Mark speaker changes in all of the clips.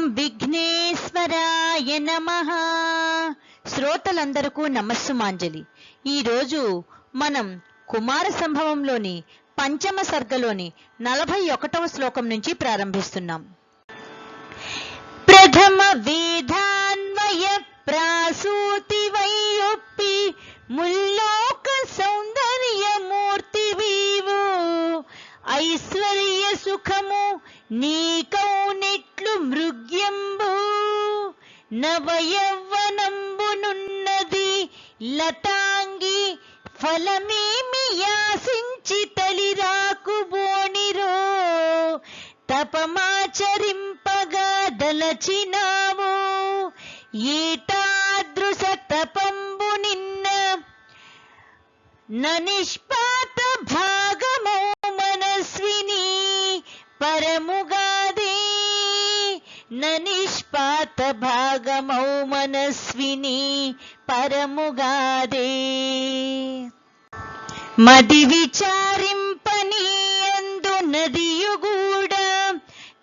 Speaker 1: ఓం విఘ్నేశ్వరాయ నమః. శ్రోతలందరకు నమస్సుమాంజలి. ఈరోజు మనం కుమార సంభవంలోని పంచమ సర్గలోని 41వ శ్లోకం నుంచి ప్రారంభిస్తున్నాం. ప్రథమ వేదాన్వయ ప్రాసూతి వయ్యొప్పి ముల్లోక సౌందర్య మూర్తి వీవు ఐశ్వర్య సుఖము నీకౌనెట్లు మృగ్యంబు నవయవ్వనంబునున్నది లతాంగి ఫలమేమి యాసించి తలిరాకు బోనిరో తపమాచరింపగా దలచినావు ఏతాదృశ తపంబు నిన్న నిష్పాత భాగమో మనస్విని పరముగాదే నిష్పాత భాగమౌ మనస్విని పరముగాదే. మది విచారింపని అందు నదియుగూడ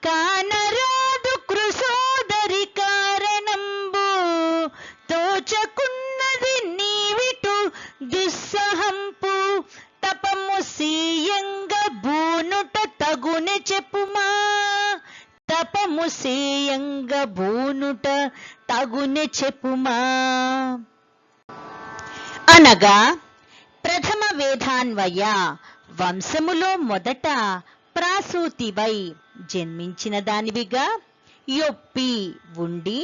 Speaker 1: కానరాదు కృశోదరి కారణంబు తోచకున్నది నీవిటు దుస్సహంపు తపము సీయంగ బూనుట తగునె చెప్పుమా తపము సేయంగ బూనుట తగునె చెప్పుమా. అనగా ప్రథమ వేదాన్వయ వంశములో మొదట ప్రాసూతివై జన్మించిన దానివిగా యొప్పి ఉండి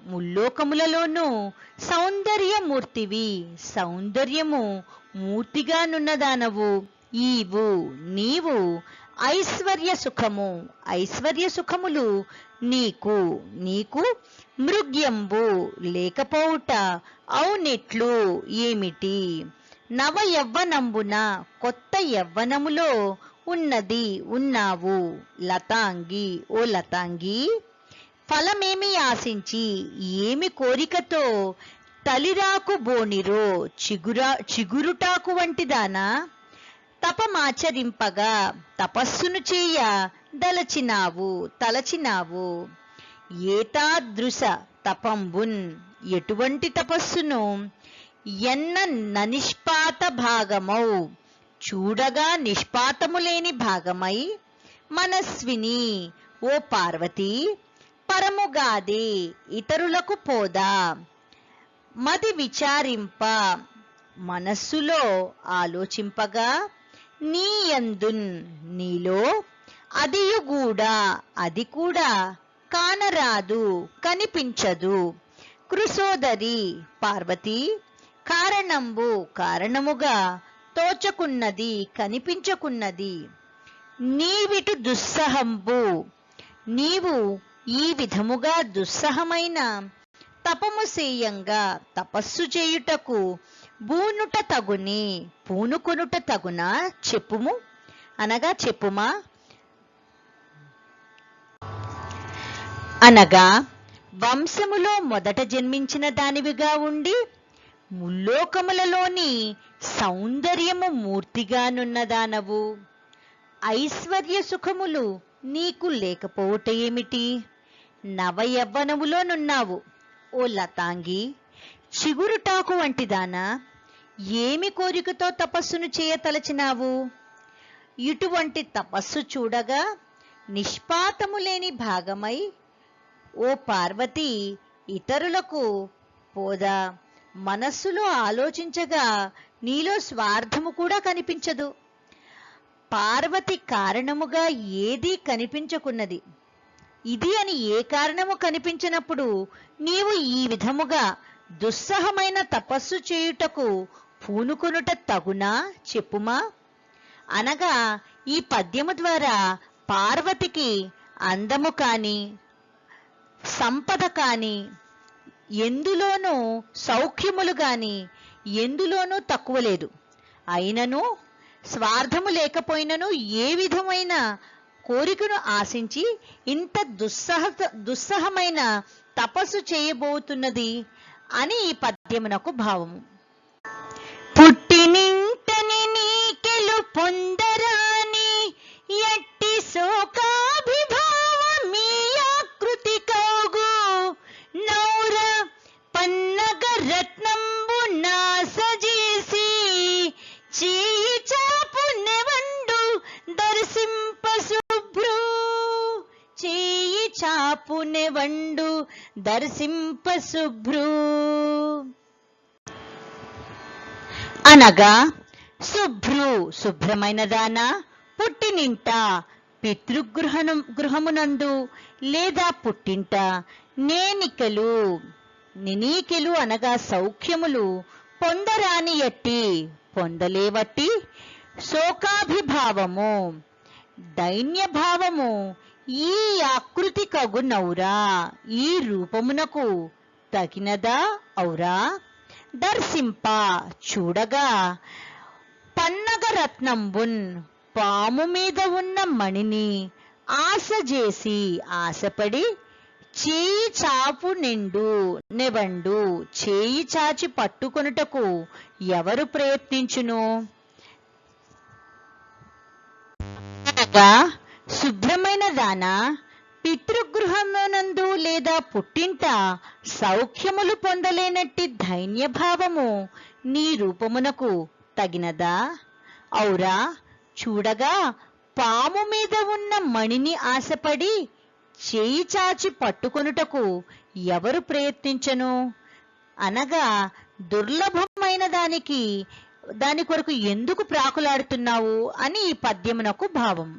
Speaker 1: ముల్లోకములలోనూ సౌందర్యమూర్తివి సౌందర్యము మూర్తిగానున్నదానవు ఈవు నీవు ఐశ్వర్య సుఖములు నీకు మృగ్యంబు లేకపోవుట ఔనెట్లు ఏమిటి నవ యవ్వనంబున కొత్త యవ్వనములో ఉన్నావు లతాంగి ఓ లతాంగి ఫలమేమి ఆశించి ఏమి కోరికతో తలిరాకు బోనిరో చిగురుటాకు వంటిదానా తపమాచరింపగా తపస్సును చేయ తలచినావు ఏతాదృశ తపంబున్ ఎటువంటి తపస్సును ఎన్న ననిష్పాత భాగమౌ చూడగా నిష్పాతము లేని భాగమై మనస్విని ఓ పార్వతి పరముగాదే ఇతరులకు పోదా మది విచారింప మనస్సులో ఆలోచింపగా నీయందున్ నీలో అది కూడా కానరాదు కనిపించదు కృశోదరి పార్వతి కారణముగా తోచకున్నది కనిపించకున్నది నీవిటు దుస్సహంబు నీవు ఈ విధముగా దుస్సహమైన తపము సేయంగా తపస్సు చేయుటకు పూనుకొనుట తగునా చెప్పుము అనగా చెప్పుమా. అనగా వంశములో మొదట జన్మించిన దానివిగా ఉండి ముల్లోకములలోని సౌందర్యము మూర్తిగానున్నదానవు ఐశ్వర్య సుఖములు నీకు లేకపోవుట ఏమిటి నవయవ్వనములోనున్నావు ఓ లతాంగి చిగురుటాకు వంటిదానా ఏమి కోరికతో తపస్సును చేయతలచినావు ఇటువంటి తపస్సు చూడగా నిష్పాతము లేని భాగమై ఓ పార్వతి ఇతరులకు పోదా మనస్సులో ఆలోచించగా నీలో స్వార్థము కూడా కనిపించదు పార్వతి కారణముగా ఏదీ కనిపించకున్నది ఇది అని ఏ కారణము కనిపించినప్పుడు నీవు ఈ విధముగా దుస్సహమైన తపస్సు చేయుటకు పూనుకొనుట తగునా చెప్పుమా. అనగా ఈ పద్యము ద్వారా పార్వతికి అందము కాని సంపద కాని ఎందులోనూ సౌఖ్యములు గాని ఎందులోనూ తక్కువ లేదు అయినను స్వార్థము లేకపోయినను ఏ విధమైన కోరికను ఆశించి ఇంత దుస్సహమైన తపస్సు చేయబోతున్నది అని ఈ పద్యమునకు భావము. పుట్టినింటని నీకెలు పొందరాని ఎట్టి శోకాభిభావమీయా చాపునెవండు దర్శింప శుభ్రు. అనగా శుభ్రు శుభ్రమైన దానా, పుట్టినింట గృహమునందు లేదా పుట్టింట నేనికలు నినీకెలు అనగా సౌఖ్యములు పొందరాని ఎట్టి పొందలేవట్టి శోకాభిభావము దైన్యభావము ఈ ఆకృతి కగునౌరా, ఈ రూపమునకు తగినదా ఔరా. దర్శింప చూడగా పన్నగ రత్నంబున్ పాము మీద ఉన్న మణిని ఆశ చేసి ఆశపడి చేయి చాపు నిండు నెవండు చేయి చాచి పట్టుకొనుటకు ఎవరు ప్రయత్నించును. అనగా శుభ్రమైన దానా, పితృగృహమునందు లేదా పుట్టింట సౌఖ్యములు పొందలేనట్టి దైన్యభావము నీ రూపమునకు తగినదా ఔరా. చూడగా పాము మీద ఉన్న మణిని ఆశపడి చేయి చాచి పట్టుకొనుటకు ఎవరు ప్రయత్నించను. అనగా దుర్లభమైన దాని కొరకు ఎందుకు ప్రాకులాడుతున్నావు అని ఈ పద్యమునకు భావం.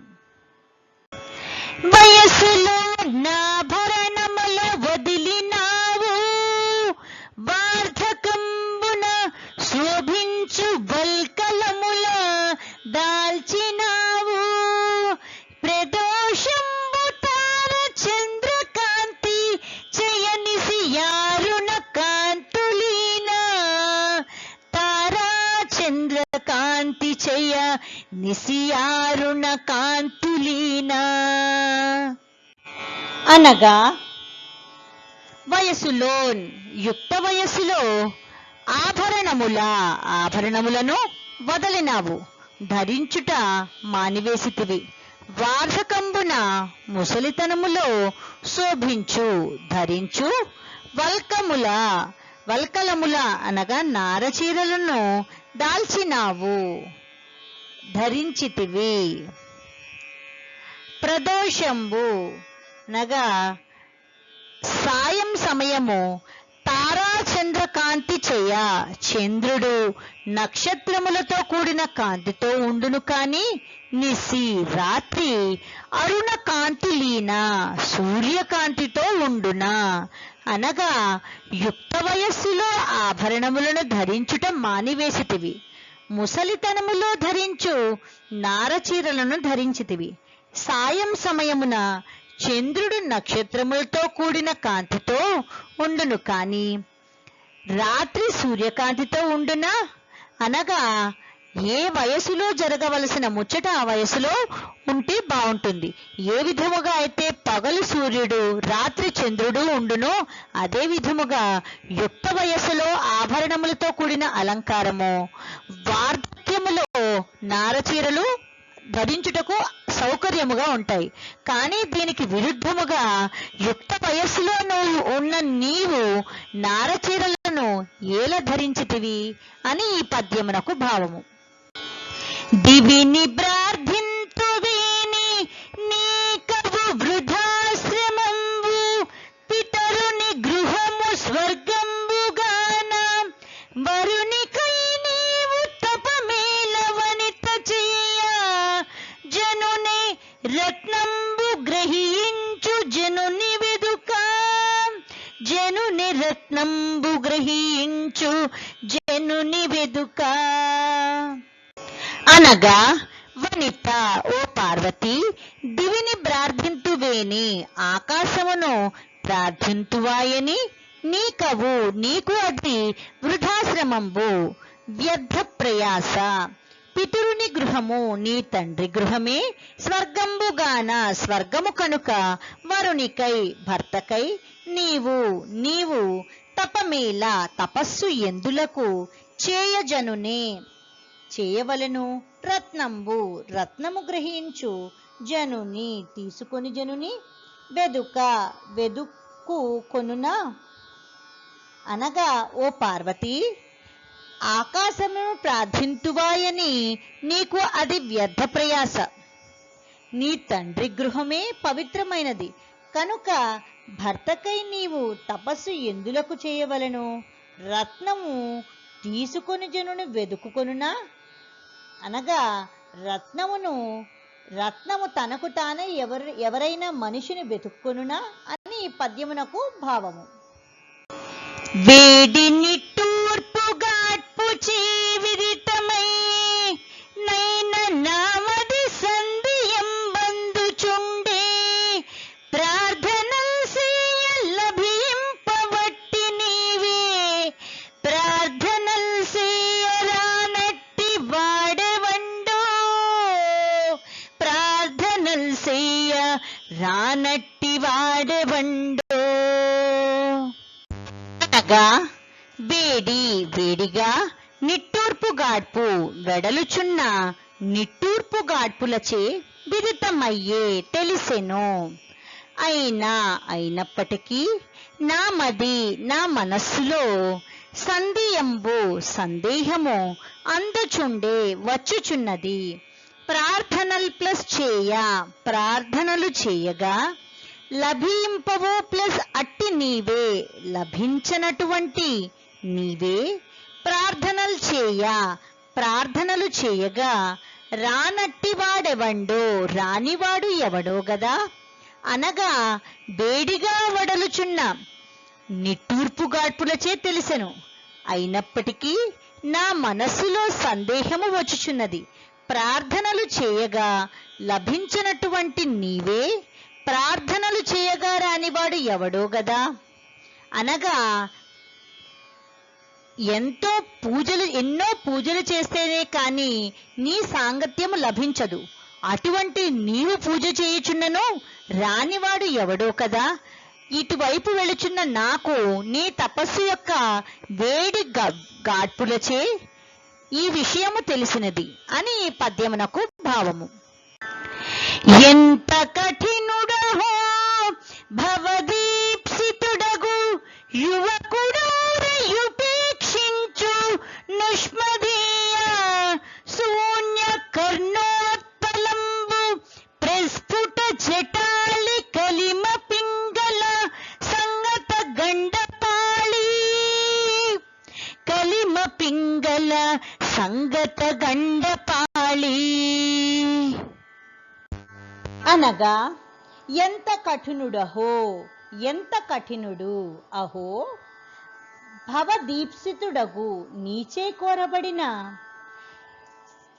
Speaker 1: వయసులో నాభరణముల వదిలినావు, వార్ధకంబున శోభించు వల్కలముల దాల్చినావు, ప్రదోషంబు తార చంద్రకాంతి చేయనిసి యారుణ కాంతులీన, తారా చంద్రకాంతి చేయ నిసియారుణ కాంతులీన. అనగా వయసులో యుక్త వయసులో ఆభరణములను వదలినావు, ధరించుట మానివేసితివి. వార్ధకంబున ముసలితనములో శోభించు ధరించు వల్కలముల అనగా నారచీరలను దాల్చినావు ధరించితివి. ప్రదోషంబు అనగా సాయం సమయము తారా చంద్రకాంతి చేయ చంద్రుడు నక్షత్రములతో కూడిన కాంతితో ఉండును కాని నిసి రాత్రి అరుణ కాంతిలీన సూర్యకాంతితో ఉండునా. అనగా యుక్త వయస్సులో ఆభరణములను ధరించుట మానివేసితివి, ముసలితనములో ధరించు నారచీరలను ధరించితివి. సాయం సమయమున చంద్రుడు నక్షత్రములతో కూడిన కాంతితో ఉండును కాని రాత్రి సూర్యకాంతితో ఉండునా. అనగా ఏ వయసులో జరగవలసిన ముచ్చట ఆ వయసులో ఉంటే బాగుంటుంది. ఏ విధముగా అయితే పగలు సూర్యుడు రాత్రి చంద్రుడు ఉండునో అదే విధముగా యుక్త వయసులో ఆభరణములతో కూడిన అలంకారము వార్ధక్యములో నారచీరలు ధరించుటకు సౌకర్యముగా ఉంటాయి. కానీ దీనికి విరుద్ధముగా యుక్త వయస్సులో ఉన్న నీవు నారచీరలను ఏల ధరించితివి అని ఈ పద్యమునకు భావము. దివిని ప్రార్థింతువేని నీకవు వృద్ధాశ్రమంబు, పితరుని గృహము స్వర్గంబుగాన, వరునికై నీవు తపమేల వనిత చెయ్య, జనుని రత్నంబు గ్రహించు జనుని వెదుక, జనుని రత్నంబు గ్రహించు జనుని వెదుక. అనగా వనిత ఓ పార్వతి, దివిని ప్రార్థింతువేని ఆకాశమును ప్రార్థింతువాయని, నీకవు నీకు అది వృద్ధాశ్రమంబు వ్యర్థ ప్రయాస. పితరుని గృహము నీ తండ్రి గృహమే స్వర్గంబుగాన స్వర్గము కనుక, వరునికై భర్తకై నీవు తపమేల తపస్సు ఎందులకు చేయజనునే చేయవలను, రత్నము గ్రహించు జనుని తీసుకొని జనుని వెదుకు కొనునా. అనగా ఓ పార్వతి, ఆకాశమును ప్రార్థింతువాయని నీకు అది వ్యర్థ ప్రయాస. నీ తండ్రి గృహమే పవిత్రమైనది కనుక భర్తకై నీవు తపస్సు ఎందులకు చేయవలెను? రత్నము తీసుకొని జనుని వెదుకుకొనునా? అనగా రత్నము తనకు తానే ఎవరైనా మనిషిని వెతుక్కొనునా అని ఈ పద్యమునకు భావము. వేడి నిట్టూర్పుగాట్పు చీవిరితమై నైన నామది సంధియం బందుచుండే ప్రార్థనల్ సేయ లభింపవట్టి నీవే ప్రార్థనల్ సేయరానట్టి వాడెవండో ప్రార్థనల్ సేయ రానట్టి వాడెవండో అనగా వేడిగా నిట్టూర్పుగాడ్పు వెడలుచున్న నిట్టూర్పుగాడ్పులచే విదితమయ్యే తెలిసెను. అయినప్పటికీ నా మనస్సులో సందేహంబు సందేహము అందుచుండే వచ్చుచున్నది. ప్రార్థనలు చేయగా లభింపవు ప్లస్ అట్టి నీవే లభించనటువంటి నీవే ప్రార్థనలు చేయగా రానట్టి వాడెవండో రానివాడు ఎవడో గదా. అనగా వేడిగా వడలుచున్న నిట్టూర్పుగాడ్పులచే తెలిసెను. అయినప్పటికీ నా మనస్సులో సందేహము వచ్చుచున్నది. ప్రార్థనలు చేయగా లభించినటువంటి నీవే ప్రార్థనలు చేయగా రానివాడు ఎవడో గదా. అనగా ఎన్నో పూజలు చేస్తేనే కాని నీ సాంగత్యము లభించదు. అటువంటి నీవు పూజ చేయుచున్నను రానివాడు ఎవడో కదా. ఇటువైపు వెళుచున్న నాకు నీ తపస్సు యొక్క వేడి గాడ్పులచే ఈ విషయము తెలిసినది అని ఈ పద్యమునకు భావము. ఎంత కఠినుడహో భవదీప్సితుడగు యువకుడూరయుపేక్షించు నుష్మదీయ శూన్య కర్ణోత్పలంబు ప్రస్ఫుట జటాళి కలిమ పింగళ సంగత గండపాళి అనగా ఎంత కఠినుడు అహో భవదీప్సితుడగు నీచే కోరబడిన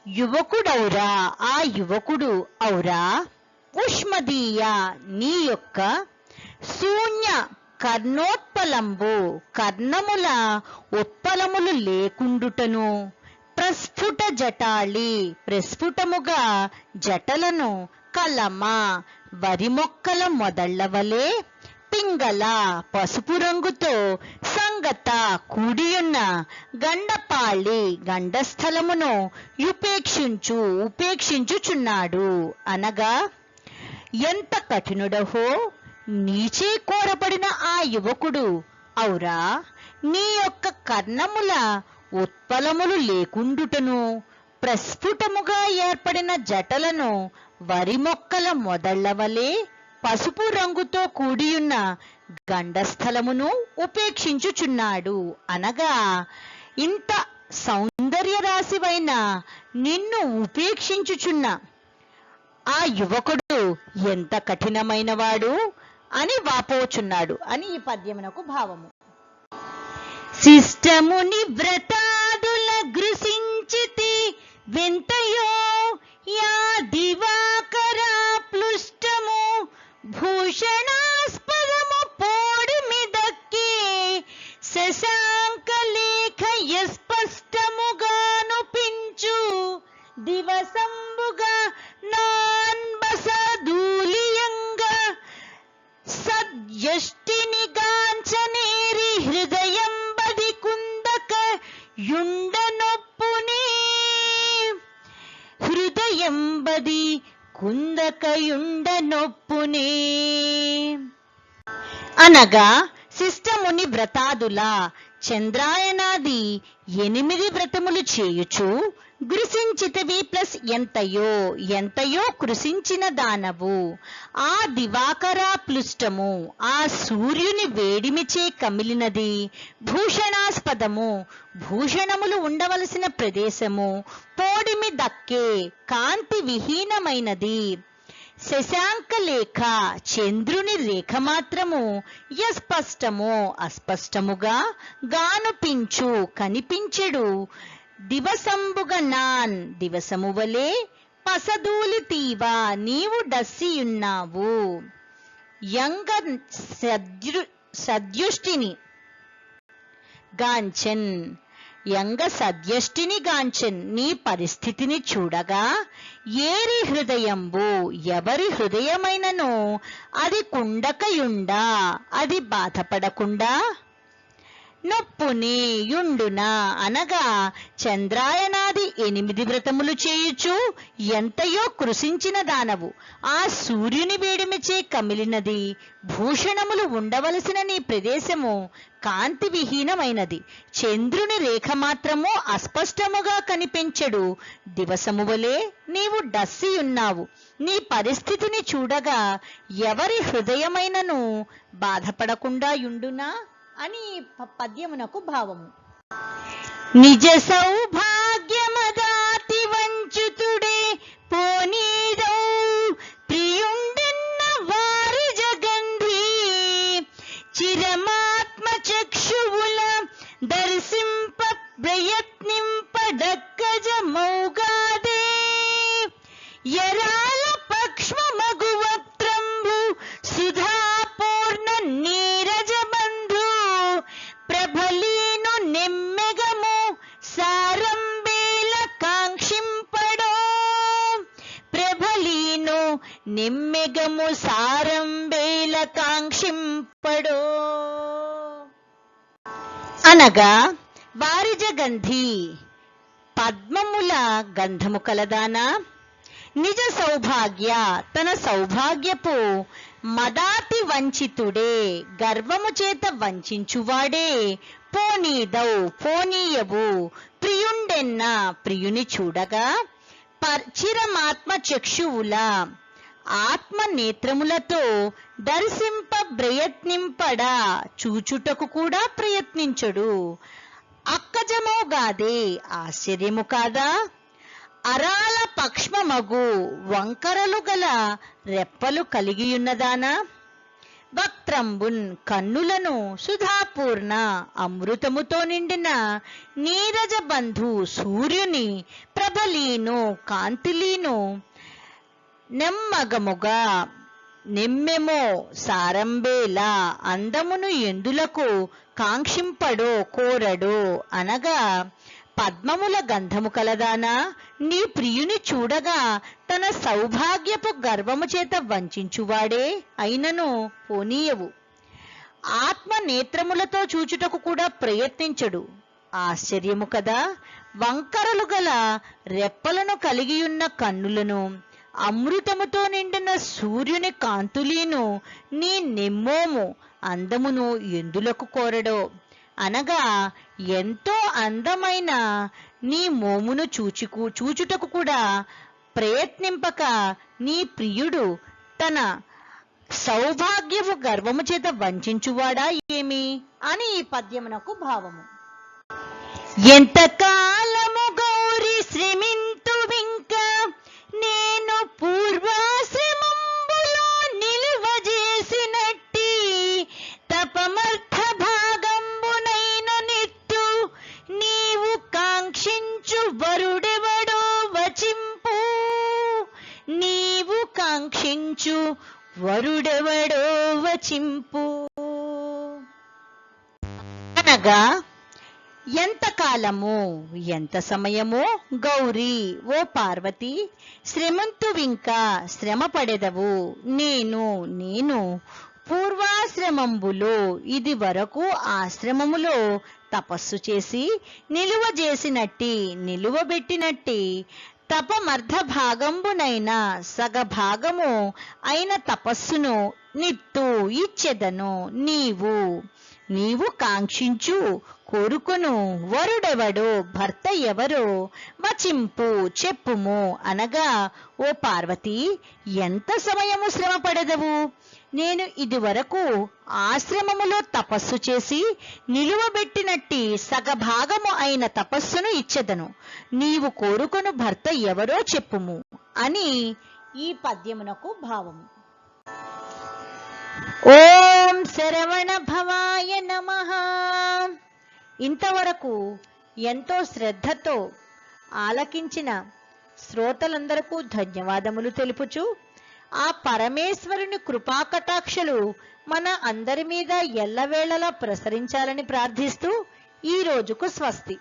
Speaker 1: యువకుడౌరా ఆ యువకుడు ఔరా ఉష్మదీయ నీ యొక్క శూన్య కర్ణోత్పలంబు కర్ణముల ఉత్పలములు లేకుండుటను ప్రస్ఫుట జటాళి ప్రస్ఫుటముగా జటలను కలమ వరి మొక్కల మొదళ్లవలే పింగళ పసుపు రంగుతో సంగత కూడియున్న గండపాళి గండస్థలమును ఉపేక్షించుచున్నాడు. అనగా ఎంత కఠినుడహో నీచే కోరబడిన ఆ యువకుడు ఔరా నీ యొక్క కర్ణముల ఉత్పలములు లేకుండుటను ప్రస్ఫుటముగా ఏర్పడిన జటలను వరి మొక్కల మొదళ్లవలే పసుపు రంగుతో కూడియున్న గండస్థలమును ఉపేక్షించుచున్నాడు. అనగా ఇంత సౌందర్య రాశివైన నిన్ను ఉపేక్షించుచున్న ఆ యువకుడు ఎంత కఠినమైనవాడు అని వాపోచున్నాడు అని ఈ పద్యమునకు భావము. శిష్టముని వ్రతాదుల గృసించితి వింతయో యా దివాకరా ప్లుష్టము భూషణాస్పదము పోడిమి దక్కి శశాంక లేఖ స్పష్టముగాను పించు దివసంబుగా నాన్బసదూలియంగా సద్యష్టిని గాంచనేరి హృదయం బది కుందక యుండనొప్పుని హృదయంబది కుందకయుండనొప్పునే అనగా శిష్టముని వ్రతాదుల చంద్రాయనాది 8 వ్రతములు చేయుచు గృసించితవి ప్లస్ ఎంతయో ఎంతయో కృషించిన దానవు ఆ దివాకర ప్లుష్టము ఆ సూర్యుని వేడిమిచే కమిలినది భూషణాస్పదము భూషణములు ఉండవలసిన ప్రదేశము పోడిమి దక్కే కాంతి విహీనమైనది శశాంక లేఖ చంద్రుని రేఖ మాత్రము యస్పష్టము అస్పష్టముగా గానుపించు కనిపించెడు దివసంబుగా నాన్ దివసము వలె పసదూలి తీవా నీవు డస్సియున్నావు యంగ సద్యుష్టిని గాంచన్ యంగ సద్యష్టిని గాంచన్ నీ పరిస్థితిని చూడగా ఏరి హృదయంబు ఎవరి హృదయమైనను అది కుండకయుండా అది బాధపడకుండా నొప్పుని యుండునా అనగా చంద్రాయనాది 8 వ్రతములు చేయుచు ఎంతయో కృషించిన దానవు ఆ సూర్యుని వేడిమిచే కమిలినది భూషణములు ఉండవలసిన నీ ప్రదేశము కాంతి విహీనమైనది చంద్రుని రేఖ మాత్రము అస్పష్టముగా కనిపించెడు దివసము వలె నీవు డస్సియున్నావు నీ పరిస్థితిని చూడగా ఎవరి హృదయమైనను బాధపడకుండా యుండునా అని పద్యమునకు భావము. నిజ సౌభాగ్యమదాతి వంచుతుడే పోనీదౌ ప్రియుండెన్న వారి జగంధి చిరమాత్మ చక్షువుల దర్శింప ప్రయత్నింపడక్కజ మౌగాదే యరాల పక్ష్మ మగువత్రంబు సుధాపూర్ణ నీరజ బంధు ప్రభలీను నెమ్మెగము సారంబేల కాంక్షింపడో ప్రభలీను నెమ్మెగము సారంబేల కాంక్షింపడో అనగా వారిజగంధి పద్మముల గంధము కలదానా నిజ సౌభాగ్య తన సౌభాగ్యపు మదాతి వంచితుడే గర్వము చేత వంచువాడే పోనీదౌ పోనీయవు ప్రియుండెన్న ప్రియుని చూడగా చిరమాత్మ చక్షువుల ఆత్మ నేత్రములతో దర్శింప ప్రయత్నింపడ చూచుటకు కూడా ప్రయత్నించడు అక్కజమోగాదే ఆశ్చర్యము కాదా అరాల పక్ష్మమగు వంకరలు గల రెప్పలు కలిగియున్నదానా వక్త్రంబున్ కన్నులను సుధాపూర్ణ అమృతముతో నిండిన నీరజ బంధు సూర్యుని ప్రభలీను కాంతిలీను నెమ్మగముగా నెమ్మెమో సారంబేలా అందమును ఎందులకు కాంక్షింపడో కోరడో అనగా పద్మముల గంధము కలదానా నీ ప్రియుని చూడగా తన సౌభాగ్యపు గర్వము చేత వంచువాడే అయినను పోనీయవు ఆత్మ నేత్రములతో చూచుటకు కూడా ప్రయత్నించడు ఆశ్చర్యము కదా వంకరలు గల రెప్పలను కలిగియున్న కన్నులను అమృతముతో నిండిన సూర్యుని కాంతులీను నీ నెమ్మోము అందమును ఎందులకు కోరడో అనగా ఎంతో అందమైన నీ మోమును చూచుటకు కూడా ప్రయత్నింపక నీ ప్రియుడు తన సౌభాగ్యపు గర్వము చేత వంచువాడా ఏమి అని ఈ పద్యమునకు భావము. ఎంత కాలము గౌరి శ్రమింతువింక నేను పూర్వాశ్రమంబులో నిలువజేసినట్టి తపమర్థ భాగంబునైన నిట్టు నీవు కాంక్షించు వరుడెవడో వచింపు నీవు కాంక్షించు వరుడెవడో వచింపు అనగా ఎంత కాలము ఎంత సమయము గౌరీ ఓ పార్వతి శ్రమంతువింకా శ్రమ పడెదవు నేను పూర్వాశ్రమంబులో ఇది వరకు ఆశ్రమములో తపస్సు చేసి నిలువబెట్టినట్టి తపమర్ధ భాగంబునైన సగభాగము అయిన తపస్సును నిట్టు ఇచ్చెదను నీవు నీవు కాంక్షించు కోరుకొను వరుడెవడో భర్త ఎవరో వచింపు చెప్పుము అనగా, ఓ పార్వతి, ఎంత సమయము శ్రమ పడెదవు? నేను ఇదివరకు ఆశ్రమములో తపస్సు చేసి నిలువబెట్టినట్టి సగభాగము అయిన తపస్సును ఇచ్చెదను. నీవు కోరుకొను భర్త ఎవరో చెప్పుము అని ఈ పద్యమునకు భావము. ఓం శరవణ భవాయ నమః. ఇంతవరకు ఎంతో శ్రద్ధతో ఆలకించిన శ్రోతలందరకు ధన్యవాదములు తెలుపుచు, ఆ పరమేశ్వరుని కృపాకటాక్షలు మన అందరి మీద ఎల్లవేళలా ప్రసరించాలని ప్రార్థిస్తూ ఈ రోజుకు స్వస్తి.